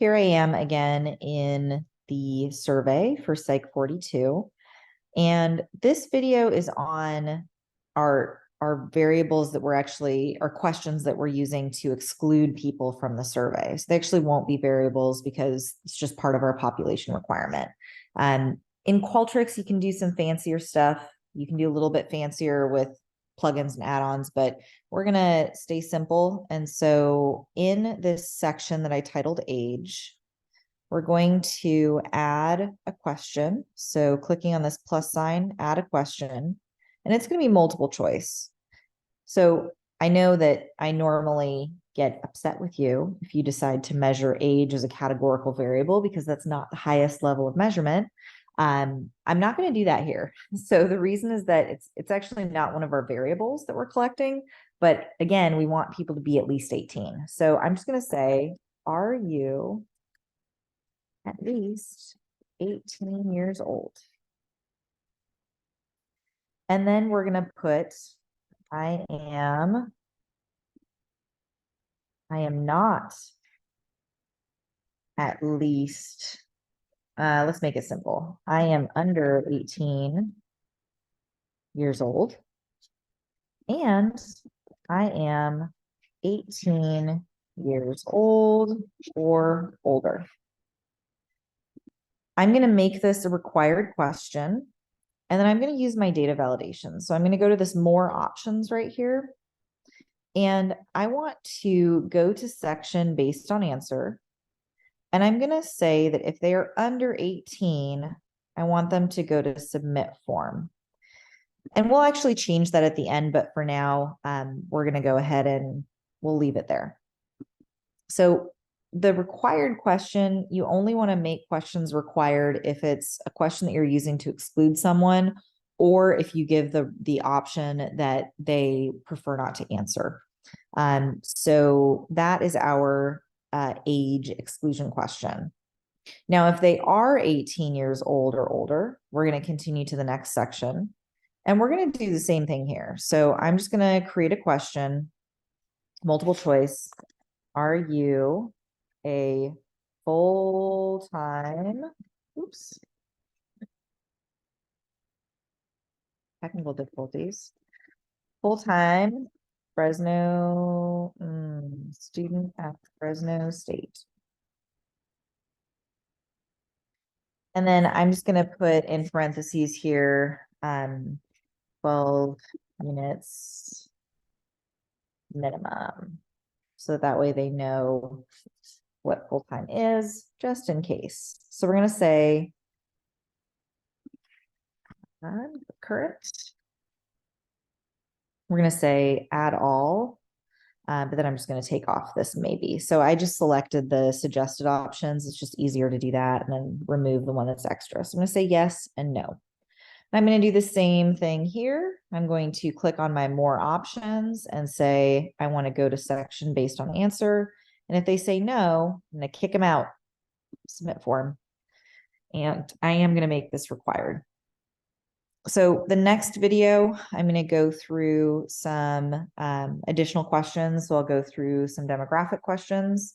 Here I am again in the survey for Psych 42. And this video is on our variables that we're actually, our questions that we're using to exclude people from the survey. So they actually won't be variables because it's just part of our population requirement. In Qualtrics, you can do some fancier stuff. You can do a little bit fancier with plugins and add-ons, but we're going to stay simple. And so in this section that I titled age, we're going to add a question. So clicking on this plus sign, add a question, and it's going to be multiple choice. So I know that I normally get upset with you if you decide to measure age as a categorical variable because that's not the highest level of measurement. I'm not going to do that here. So the reason is that it's actually not one of our variables that we're collecting, but again, we want people to be at least 18. So I'm just going to say, are you at least 18 years old? And then we're going to put, I am not at least, let's make it simple. I am under 18 years old. And I am 18 years old or older. I'm going to make this a required question. And then I'm going to use my data validation. So I'm going to go to this more options right here. And I want to go to section based on answer. And I'm going to say that if they are under 18, I want them to go to submit form. And we'll actually change that at the end, but for now, we're going to go ahead and we'll leave it there. So the required question, you only want to make questions required if it's a question that you're using to exclude someone, or if you give the option that they prefer not to answer. So that is our age exclusion question. Now, if they are 18 years old or older, we're going to continue to the next section. And we're going to do the same thing here. So I'm just going to create a question, multiple choice. Are you a full-time, technical difficulties, full-time Fresno student at Fresno State? And then I'm just going to put in parentheses here, 12 units minimum. So that way they know what full-time is, just in case. So we're going to say current. We're going to say add all, but then I'm just going to take off this maybe. So I just selected the suggested options. It's just easier to do that and then remove the one that's extra. So I'm going to say yes and no. I'm going to do the same thing here. I'm going to click on my more options and say, I want to go to section based on answer. And if they say no, I'm going to kick them out, submit form. And I am going to make this required. So the next video, I'm going to go through some additional questions. So I'll go through some demographic questions.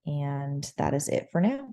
And that is it for now.